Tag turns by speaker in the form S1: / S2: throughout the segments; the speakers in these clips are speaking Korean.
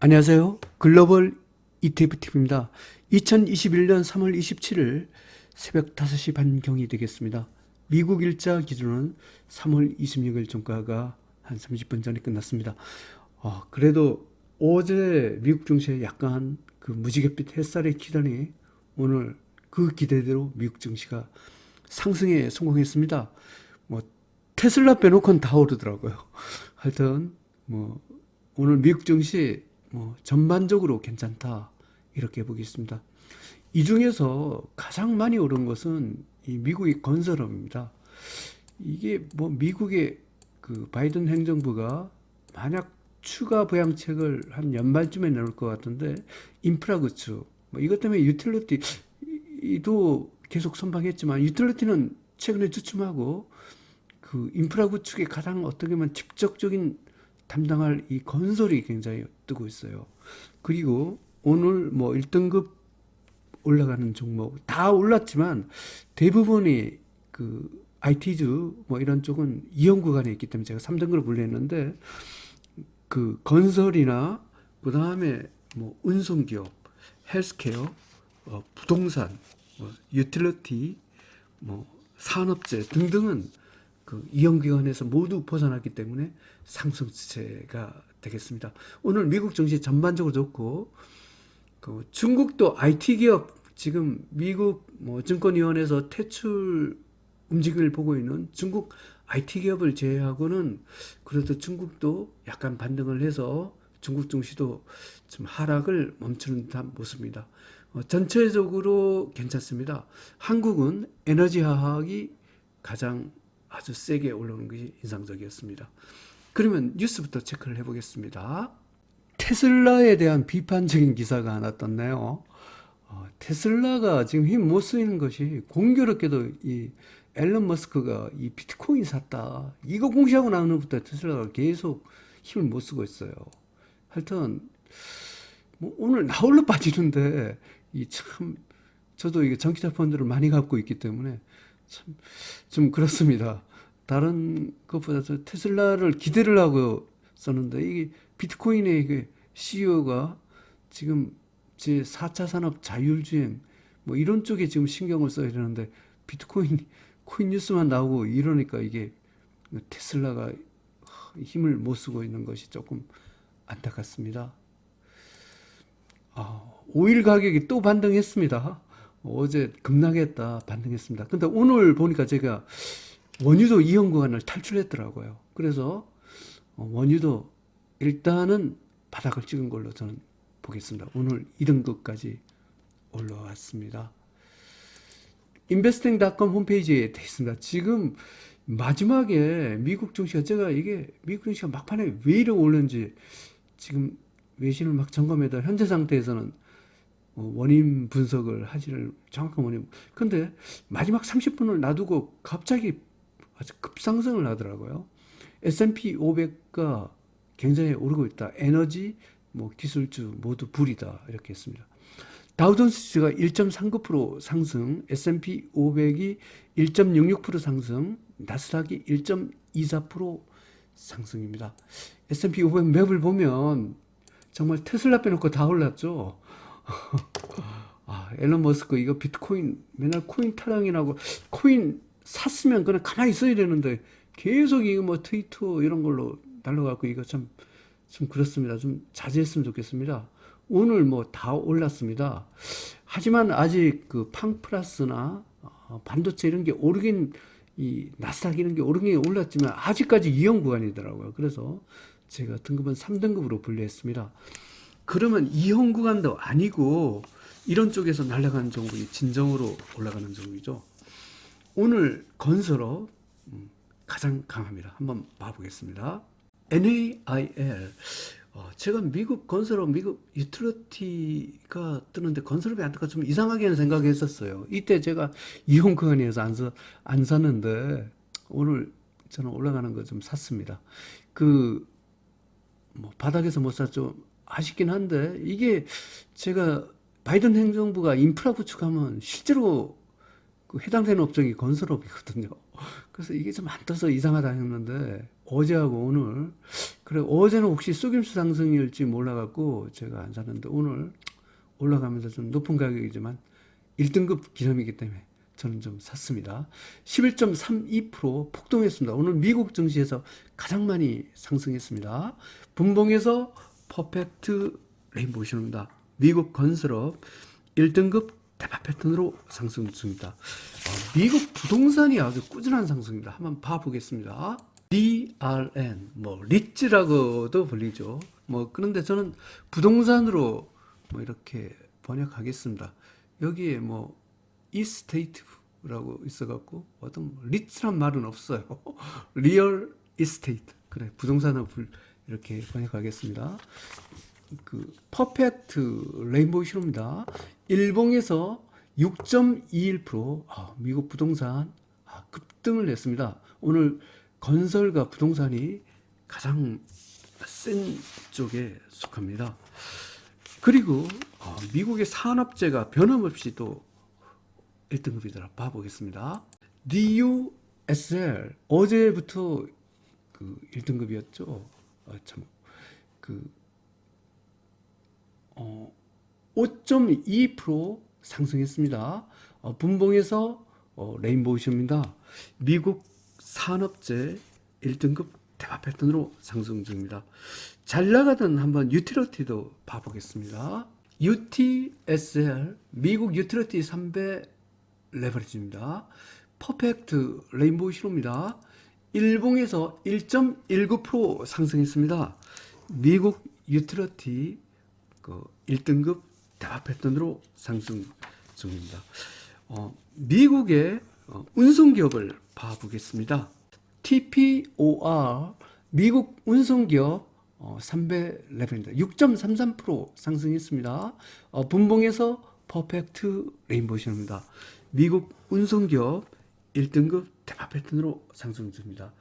S1: 안녕하세요. 글로벌 ETFTV입니다. 2021년 3월 27일 새벽 5시 반경이 되겠습니다. 미국 일자 기준은 3월 26일 종가가 한 30분 전에 끝났습니다. 그래도 어제 미국 증시에 약간 그 무지갯빛 햇살이 기다니 오늘 그 기대대로 미국 증시가 상승에 성공했습니다. 뭐 테슬라 빼놓고는 다 오르더라고요. 하여튼 뭐 오늘 미국 증시 전반적으로 괜찮다 이렇게 보겠습니다. 이 중에서 가장 많이 오른 것은 이 미국의 건설업입니다. 이게 뭐 미국의 그 바이든 행정부가 만약 추가 부양책을 한 연말쯤에 나올 것 같은데 인프라 구축 뭐 이것 때문에 유틸리티도 계속 선방했지만 유틸리티는 최근에 주춤하고 그 인프라 구축에 가장 어떻게 보면 직접적인 담당할 이 건설이 굉장히 뜨고 있어요. 그리고 오늘 뭐 1등급 올라가는 종목 다 올랐지만 대부분이 그 IT주 뭐 이런 쪽은 이용 구간에 있기 때문에 제가 3등급을 분류했는데 그 건설이나 그 다음에 뭐 운송기업, 헬스케어, 부동산, 유틸리티, 뭐 산업재 등등은 그 이용기관에서 모두 벗어났기 때문에 상승 추세가 되겠습니다. 오늘 미국 증시 전반적으로 좋고 그 중국도 IT 기업 지금 미국 뭐 증권위원회에서 퇴출 움직임을 보고 있는 중국 IT 기업을 제외하고는 그래도 중국도 약간 반등을 해서 중국 증시도 좀 하락을 멈추는 듯한 모습입니다. 전체적으로 괜찮습니다. 한국은 에너지 하락이 가장 아주 세게 올라오는 것이 인상적이었습니다. 그러면 뉴스부터 체크를 해보겠습니다. 테슬라에 대한 비판적인 기사가 하나 떴네요. 테슬라가 지금 힘 못 쓰이는 것이 공교롭게도 이 앨런 머스크가 이 비트코인 샀다. 이거 공시하고 나온 후부터 테슬라가 계속 힘을 못 쓰고 있어요. 하여튼 뭐 오늘 나홀로 빠지는데 이 참 저도 이게 전기차 펀드를 많이 갖고 있기 때문에 참 좀 그렇습니다. 다른 것보다 저 테슬라를 기대를 하고 썼는데 이게 비트코인의 그 CEO가 지금 제 4차 산업 자율주행 뭐 이런 쪽에 지금 신경을 써야 되는데 비트코인 코인 뉴스만 나오고 이러니까 이게 테슬라가 힘을 못 쓰고 있는 것이 조금 안타깝습니다. 오일 가격이 또 반등했습니다. 어제 급락했다 반등했습니다. 근데 오늘 보니까 제가 원유도 이용 구간을 탈출했더라고요. 그래서 원유도 일단은 바닥을 찍은 걸로 저는 보겠습니다. 오늘 2등급까지 올라왔습니다. investing.com 홈페이지에 돼 있습니다. 지금 마지막에 미국 증시가 제가 이게 미국 증시가 막판에 왜 이렇게 오르는지 지금 외신을 막 점검해도 현재 상태에서는 원인 분석을 하지를 정확한 원인. 근데 마지막 30분을 놔두고 갑자기 아주 급상승을 하더라고요. S&P 500가 굉장히 오르고 있다. 에너지, 뭐 기술주 모두 불이다. 이렇게 했습니다. 다우존스가 1.39% 상승, S&P 500이 1.66% 상승, 나스닥이 1.24% 상승입니다. S&P 500 맵을 보면 정말 테슬라 빼놓고 다 올랐죠. 앨런 머스크 이거 비트코인 맨날 코인 타령이라고 코인 샀으면 그냥 가만히 있어야 되는데 계속 이거 뭐 트위터 이런 걸로 날라가고 이거 좀 그렇습니다. 좀 자제했으면 좋겠습니다. 오늘 뭐 다 올랐습니다. 하지만 아직 그 팡플러스나 반도체 이런 게 오르긴 이 나스닥 이런 게 오르긴 올랐지만 아직까지 이용 구간이더라고요. 그래서 제가 등급은 3등급으로 분류했습니다. 그러면 이용 구간도 아니고 이런 쪽에서 날아가는 종목이 진정으로 올라가는 종목이죠. 오늘 건설업 가장 강합니다. 한번 봐보겠습니다. NAIL 제가 미국 건설업, 미국 유틸리티가 뜨는데 건설업이 안 뜨니까 좀 이상하게는 생각했었어요. 이때 제가 이용 구간에서 안 샀는데 오늘 저는 올라가는 거 좀 샀습니다. 그 뭐 바닥에서 못 샀죠. 아쉽긴 한데 이게 제가 바이든 행정부가 인프라 구축하면 실제로 그 해당되는 업종이 건설업이거든요. 그래서 이게 좀 안 떠서 이상하다 했는데 어제하고 오늘, 그래, 어제는 혹시 속임수 상승일지 몰라갖고 제가 안 샀는데 오늘 올라가면서 좀 높은 가격이지만 1등급 기념이기 때문에 저는 좀 샀습니다. 11.32% 폭등했습니다. 오늘 미국 증시에서 가장 많이 상승했습니다. 분봉에서 퍼펙트 레인보우 신호입니다. 미국 건설업 1등급 대박 패턴으로 상승 중입니다. 미국 부동산이 아주 꾸준한 상승입니다. 한번 봐보겠습니다. DRN, 리츠라고도 불리죠. 그런데 저는 부동산으로 이렇게 번역하겠습니다. 여기에 이스테이트라고 있어갖고 어떤 리츠란 말은 없어요. 리얼 이스테이트. 그래, 부동산을 이렇게 번역하겠습니다. 퍼펙트 레인보우 신호입니다. 일봉에서 6.21%, 미국 부동산 급등을 했습니다. 오늘 건설과 부동산이 가장 센 쪽에 속합니다. 그리고 미국의 산업재가 변함없이 또 1등급이더라. 봐보겠습니다. DUSL 어제부터 1등급이었죠. 5.2% 상승했습니다. 분봉에서 레인보우 신호입니다. 미국 산업재 1등급 대박 패턴으로 상승 중입니다. 잘 나가던 한번 유틸리티도 봐보겠습니다. UTSL 미국 유틸리티 3배 레버리지입니다. 퍼펙트 레인보우 신호입니다. 일봉에서 1.19% 상승했습니다. 미국 유틸리티 1등급 대박 패턴으로 상승 중입니다. 미국의 운송기업을 봐보겠습니다. TPOR 미국 운송기업 3배 레벨입니다. 6.33% 상승했습니다. 분봉에서 퍼펙트 레인보우 신호입니다. 미국 운송기업 1등급 대박 패턴으로 상승 중입니다.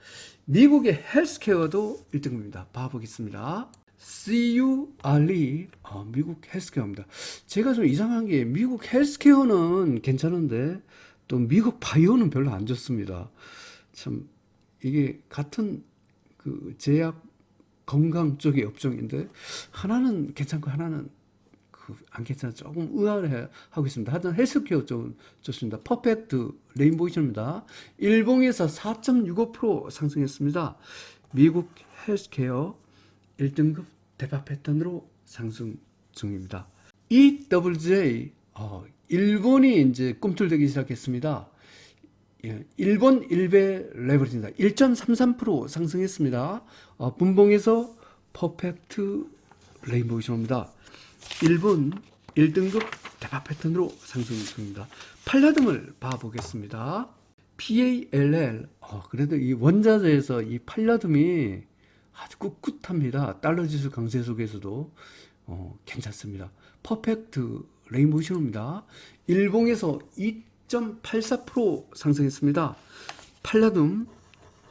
S1: 미국의 헬스케어도 1등급입니다. 봐보겠습니다. CURE 미국 헬스케어입니다. 제가 좀 이상한 게 미국 헬스케어는 괜찮은데 또 미국 바이오는 별로 안 좋습니다. 참 이게 같은 제약 건강 쪽의 업종인데 하나는 괜찮고 하나는 안 괜찮아 조금 의아해하고 있습니다. 하여튼 헬스케어 좀 좋습니다. 퍼펙트 레인보우 신호입니다. 일봉에서 4.65% 상승했습니다. 미국 헬스케어 1등급 대박 패턴으로 상승 중입니다. EWJ 일본이 이제 꿈틀대기 시작했습니다. 일본 1배 레버리지입니다. 1.33% 상승했습니다. 분봉에서 퍼펙트 레인보우 신호입니다. 일본 1등급 대박 패턴으로 상승 중입니다. 팔라듬을 봐보겠습니다. PALL 그래도 이 원자재에서 이 팔라듬이 아주 꿋꿋합니다. 달러 지수 강세 속에서도 괜찮습니다. 퍼펙트 레인보우 신호입니다. 일봉에서 2.84% 상승했습니다. 팔라듬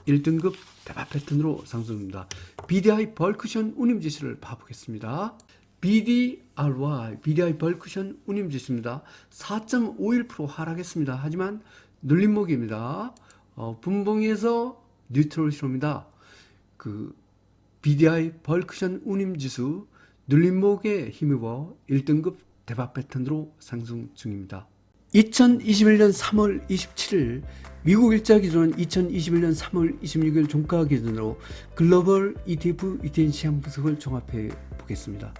S1: 1등급 대박 패턴으로 상승합니다. BDI 벌크션 운임 지수를 봐보겠습니다. BDI 벌크션 운임 지수입니다. 4.51% 하락했습니다. 하지만 눌림목입니다. 분봉에서 뉴트럴 신호입니다. BDI 벌크션 운임 지수 눌림목에 힘입어 1등급 대박 패턴으로 상승 중입니다. 2021년 3월 27일 미국 일자 기준은 2021년 3월 26일 종가 기준으로 글로벌 ETF ETN 시장 분석을 종합해 보겠습니다.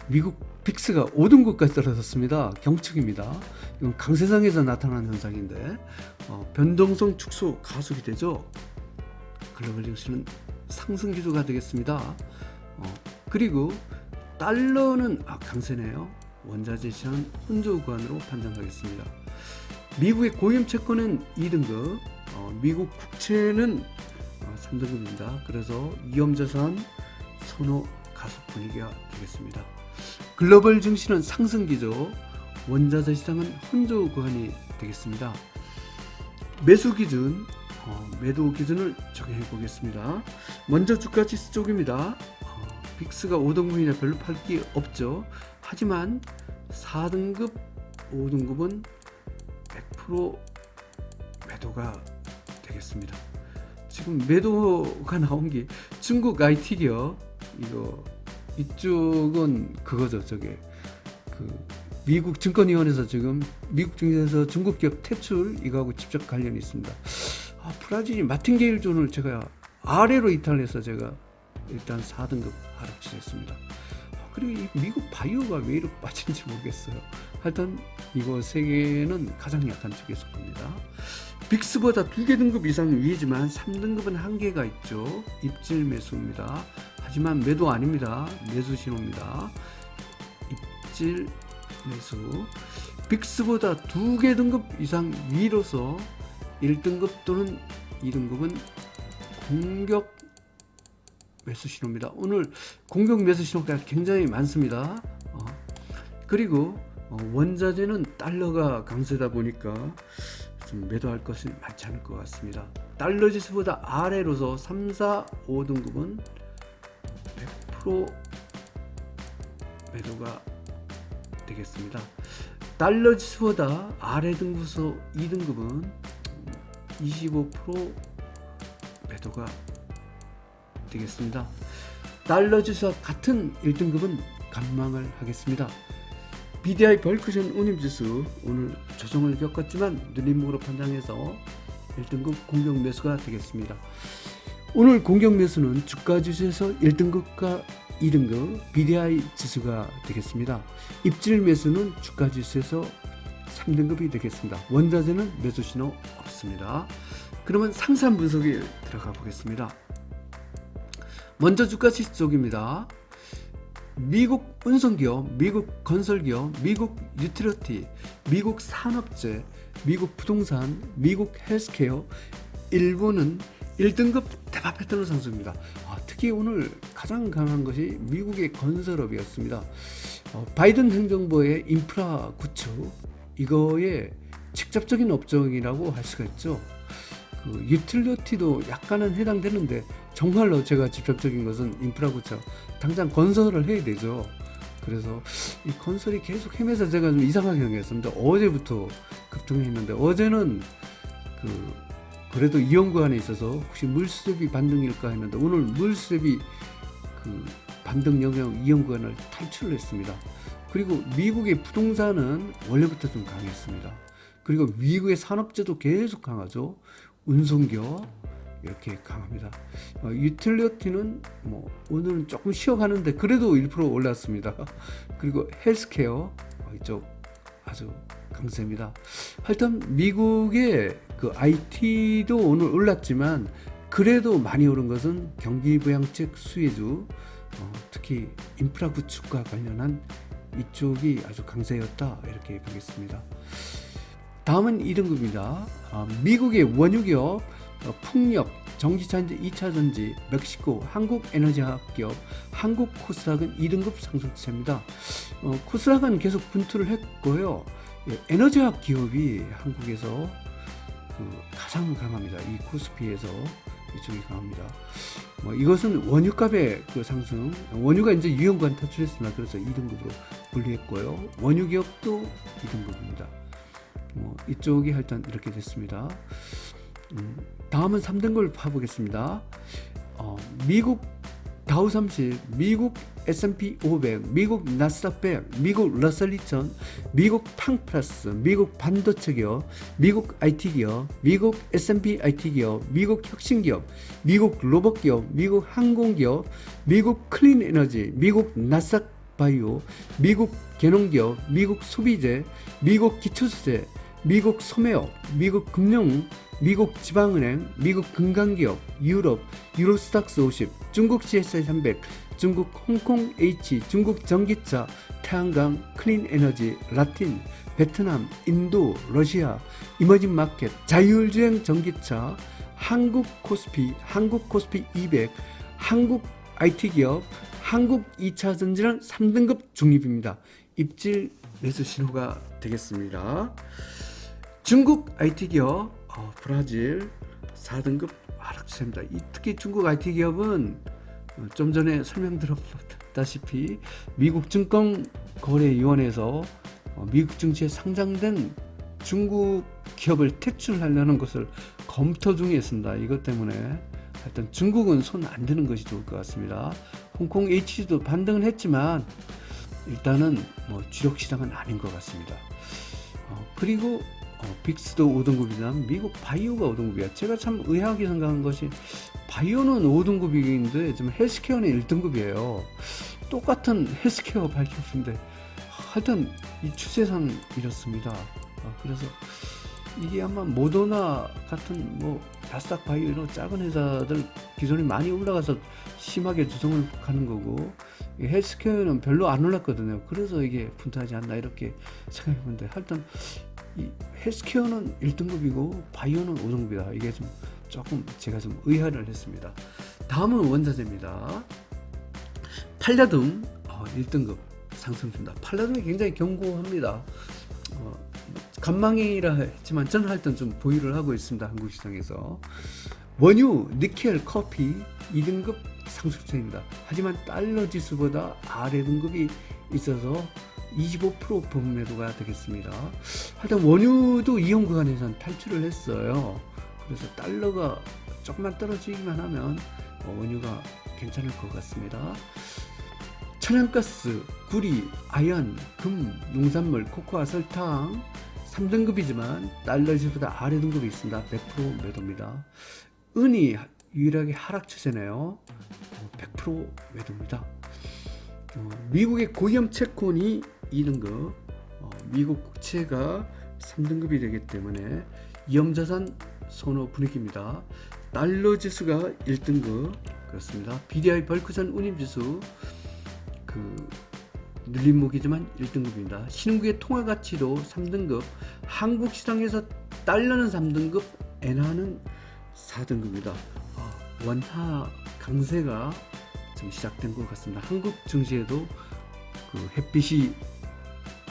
S1: 미국 빅스가 5등급까지 떨어졌습니다. 경축입니다. 이건 강세장에서 나타나는 현상인데 변동성 축소 가속이 되죠. 글로벌 증시는 상승 기조가 되겠습니다. 그리고 달러는 강세네요. 원자재 시장 혼조 구간으로 판단하겠습니다. 미국의 고위험 채권은 2등급, 미국 국채는 3등급입니다. 그래서 위험자산 선호 가속 분위기가 되겠습니다. 글로벌 증시는 상승 기조, 원자재 시장은 혼조 구간이 되겠습니다. 매수 기준, 매도 기준을 적용해 보겠습니다. 먼저 주가 지수 쪽입니다. 빅스가 5등급이나 별로 팔 게 없죠. 하지만 4등급, 5등급은 100% 매도가 되겠습니다. 지금 매도가 나온 게 중국 IT 기업 이쪽은 그거죠. 저게 그 미국 증권위원회에서 지금 미국 증시에서 중국 기업 퇴출 이거하고 직접 관련이 있습니다. 브라질이 마틴게일존을 제가 아래로 이탈해서 제가 일단 4등급 하락시켰습니다. 그리고 이 미국 바이오가 왜 이렇게 빠진지 모르겠어요. 하여튼 이거 세 개는 가장 약한 쪽에 속합니다. 빅스보다 2개 등급 이상 위이지만 3등급은 한계가 있죠. 입질 매수입니다. 하지만 매도 아닙니다. 매수 신호입니다. 입질 매수. 빅스보다 2개 등급 이상 위로서 1등급 또는 2등급은 공격 매수 신호입니다. 오늘 공격 매수 신호가 굉장히 많습니다. 그리고 원자재는 달러가 강세다 보니까 좀 매도할 것이 많지 않을 것 같습니다. 달러 지수보다 아래로서 3, 4, 5등급은 100% 매도가 되겠습니다. 달러 지수보다 아래 등급에서 2등급은 25% 매도가 되겠습니다. 달러 지수와 같은 1등급은 감망을 하겠습니다. BDI 벌크션 운임지수 오늘 조정을 겪었지만 눌림목으로 판단해서 1등급 공격 매수가 되겠습니다. 오늘 공격 매수는 주가 지수에서 1등급과 2등급 BDI 지수가 되겠습니다. 입질 매수는 주가 지수에서 3등급이 되겠습니다. 원자재는 매수 신호 없습니다. 그러면 상세한 분석에 들어가 보겠습니다. 먼저 주가 지수 쪽입니다. 미국 운송기업, 미국 건설기업, 미국 유틸리티, 미국 산업재, 미국 부동산, 미국 헬스케어 일부는 1등급 대박 패턴으로 상승입니다. 특히 오늘 가장 강한 것이 미국의 건설업이었습니다. 바이든 행정부의 인프라 구축 이거에 직접적인 업종이라고 할 수가 있죠. 그 유틸리티도 약간은 해당되는데 정말로 제가 직접적인 것은 인프라 구축 당장 건설을 해야 되죠. 그래서 이 건설이 계속 헤매서 제가 좀 이상하게 생각했습니다. 어제부터 급등했는데 어제는 그래도 이용 구간에 있어서 혹시 물수제비 반등일까 했는데 오늘 물수제비 그 반등 영역 이용 구간을 탈출했습니다. 그리고 미국의 부동산은 원래부터 좀 강했습니다. 그리고 미국의 산업재도 계속 강하죠. 운송기업 이렇게 강합니다. 유틸리티는 오늘은 조금 쉬어가는데 그래도 1% 올랐습니다. 그리고 헬스케어 이쪽 아주 강세입니다. 하여튼 미국의 그 IT도 오늘 올랐지만 그래도 많이 오른 것은 경기부양책 수혜주 특히 인프라 구축과 관련한 이쪽이 아주 강세였다 이렇게 보겠습니다. 다음은 2등급입니다. 미국의 원유기업 풍력, 전기차인지 2차전지, 멕시코, 한국에너지화학기업, 한국코스닥은 2등급 상승세입니다. 코스닥은 계속 분투를 했고요. 에너지화학 기업이 한국에서 가장 강합니다. 이 코스피에서 이쪽이 강합니다. 이것은 원유값의 상승, 원유가 이제 유연관 탈출했습니다. 그래서 2등급으로 분류했고요. 원유기업도 2등급입니다. 이쪽이 일단 이렇게 됐습니다. 다음은 3등급을 파보겠습니다. 미국 다우30, 미국 S&P 500, 미국 나스닥 100, 미국 러셀 2000, 미국 팡플러스, 미국 반도체 기업, 미국 IT 기업, 미국 S&P IT 기업, 미국 혁신 기업, 미국 로봇 기업, 미국 항공 기업, 미국 클린 에너지, 미국 나스닥 바이오, 미국 개농기업, 미국 소비재, 미국 기초소재, 미국 소매업, 미국 금융, 미국 지방은행, 미국 금강기업, 유럽, 유로스탁스 50, 중국 CSI 300, 중국 홍콩 H, 중국 전기차, 태양광, 클린 에너지, 라틴, 베트남, 인도, 러시아, 이머징 마켓, 자율주행 전기차, 한국 코스피 200, 한국 IT 기업, 한국 2차 전지는 3등급 중립입니다. 입질 매수 신호가 되겠습니다. 중국 IT 기업, 브라질 4등급 하락세입니다. 특히 중국 IT 기업은 좀 전에 설명드렸다시피 미국 증권거래위원회에서 미국 증시에 상장된 중국 기업을 퇴출하려는 것을 검토 중에 있습니다. 이것 때문에 하여튼 중국은 손 안 대는 것이 좋을 것 같습니다. 홍콩 HG도 반등은 했지만 일단은 뭐 주력 시장은 아닌 것 같습니다. 그리고 빅스도 5등급이지만 미국 바이오가 5등급이야. 제가 참 의아하게 생각한 것이 바이오는 5등급인데 지금 헬스케어는 1등급이에요. 똑같은 헬스케어 발표인데 하여튼 이 추세상 이렇습니다. 그래서 이게 아마 모더나 같은 뭐 나스닥 바이오 이런 작은 회사들 기존이 많이 올라가서 심하게 조정을 가는 거고, 헬스케어는 별로 안 올랐거든요. 그래서 이게 분타하지 않나 이렇게 생각해 보는데, 하여튼 이 헬스케어는 1등급이고 바이오는 5등급이다. 이게 좀 조금 제가 좀 의아를 했습니다. 다음은 원자재입니다. 팔라듐 1등급 상승 중입니다. 팔라듐이 굉장히 견고합니다. 간망이라 했지만 저는 하여튼 좀 보유를 하고 있습니다. 한국 시장에서. 원유, 니켈, 커피 2등급 상승 중입니다. 하지만 달러 지수보다 아래 등급이 있어서 25% 범매도가 되겠습니다. 하여튼 원유도 이용 구간에서는 탈출을 했어요. 그래서 달러가 조금만 떨어지기만 하면 원유가 괜찮을 것 같습니다. 천연가스, 구리, 아연, 금, 농산물, 코코아, 설탕 3등급이지만 달러 지수보다 아래 등급이 있습니다. 100% 매도입니다. 은이 유일하게 하락 추세네요. 100% 매도입니다. 미국의 고위험 채권이 2등급, 미국 국채가 3등급이 되기 때문에 위험자산 선호 분위기입니다. 달러 지수가 1등급 그렇습니다. BDI 벌크선 운임지수 늘림목이지만 1등급입니다. 신흥국의 통화가치도 3등급, 한국 시장에서 달러는 3등급, 엔화는 4등급입니다. 원화 강세가 좀 시작된 것 같습니다. 한국 증시에도 햇빛이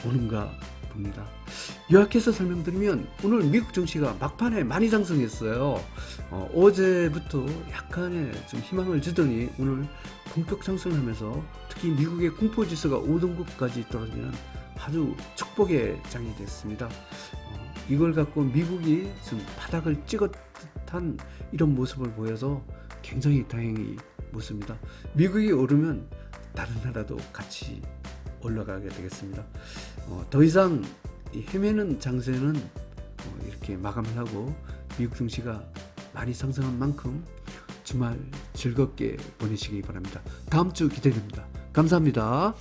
S1: 오는가 봅니다. 요약해서 설명드리면 오늘 미국 증시가 막판에 많이 상승했어요. 어제부터 약간의 좀 희망을 주더니 오늘 본격 상승하면서 특히 미국의 공포지수가 5등급까지 떨어지는 아주 축복의 장이 됐습니다. 이걸 갖고 미국이 좀 바닥을 찍은 듯한 이런 모습을 보여서 굉장히 다행히 묻습니다. 미국이 오르면 다른 나라도 같이 올라가게 되겠습니다. 더 이상 헤매는 장세는 이렇게 마감을 하고 미국 증시가 많이 상승한 만큼 주말 즐겁게 보내시기 바랍니다. 다음 주 기대됩니다. 감사합니다.